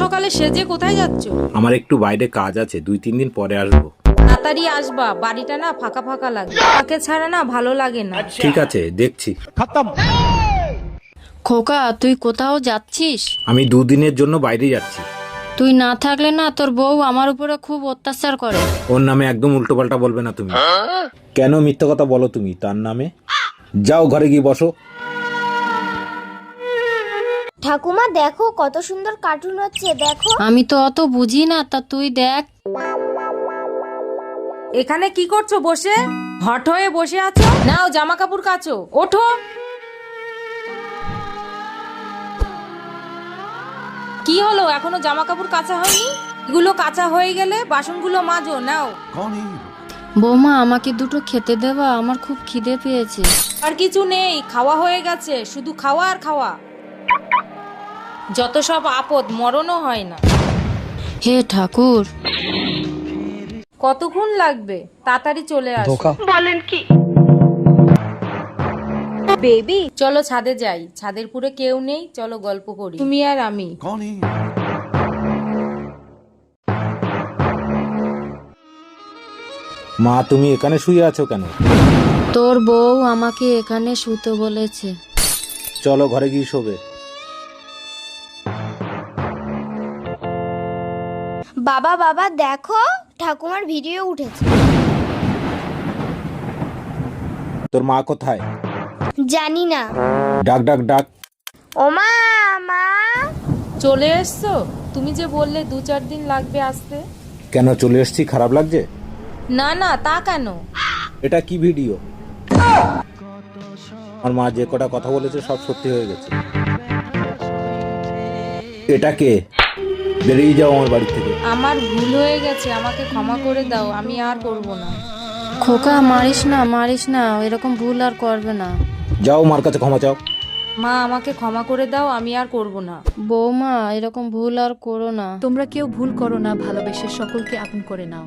সকালে সেজে কোথায় যাচ্ছ? আমার একটু বাইরে কাজ আছে, 2-3 দিন পরে আসবো। তাড়াতাড়ি আসবা, বাড়িটা না ফাঁকা ফাঁকা লাগে, তাকে ছাড়া না ভালো লাগে না। ঠিক আছে, দেখছি। খোকা, তুই কোথাও যাচ্ছিস? আমি 2 দিনের জন্য বাইরে যাচ্ছি। তুই না থাকলে না তোর বউ আমার উপরে খুব অত্যাচার করে। ওর নামে একদম উল্টোপাল্টা বলবে না তুমি। কেন মিথ্যা কথা বলো তুমি তার নামে? যাও ঘরে গিয়ে বসো। ঠাকুমা দেখো কত সুন্দর কার্টুন হচ্ছে, দেখো। আমি তো অত বুঝি না, তা তুই দেখ। এখানে কি করছো বসে? হট হয়ে বসে আছো? নাও জামা কাপড় কাচো, ওঠো। কি হলো, এখনো জামা কাপড় কাচা হয়নি? এগুলো কাচা হয়ে গেলে বাসনগুলো মাজো, নাও। বৌমা, আমাকে দুটো খেতে দেবা, আমার খুব খিদে পেয়েছে। আর কিছু নেই, খাওয়া হয়ে গেছে, শুধু খাওয়া আর খাওয়া। যত সব আপদ, মরণও হয় না। হে ঠাকুর, কতক্ষণ লাগবে? তাড়াতাড়ি চলে আসো। বেবি, চলো ছাদে যাই। ছাদের পুরে কেউ নেই, চলো গল্প করি তুমি আর আমি। মা, তুমি এখানে শুয়ে আছো কেন? তোর বউ আমাকে এখানে শুতে বলেছে। চলো ঘরে গিয়ে শোবে। বাবা বাবা দেখো, ঠাকুমার ভিডিও উঠেছে। তোর মা কোথায়? জানি না। ডাক ডাক ডাক। ওমা, মা। চলে এসছো? তুমি যে বললে 2-4 দিন লাগবে আসতে। কেন চলে এসেছি, খারাপ লাগছে? না না, তা কেন? এটা কি ভিডিও? আমার মা যে কটা কথা বলেছে সব সত্যি হয়ে গেছে। এটা কে? বেরিয়ে যাও আমার বাড়ি থেকে। আমার ভুল হয়ে গেছে, আমাকে ক্ষমা করে দাও, আমি আর করব না। খোকা, মারিস না মারিস না, এরকম ভুল আর করবে না। যাও মার কাছে ক্ষমা চাও। মা, আমাকে ক্ষমা করে দাও, আমি আর করব না। বৌমা, এরকম ভুল আর করো না। তোমরা কেউ ভুল করো না, ভালোবেসে সকলকে আপন করে নাও।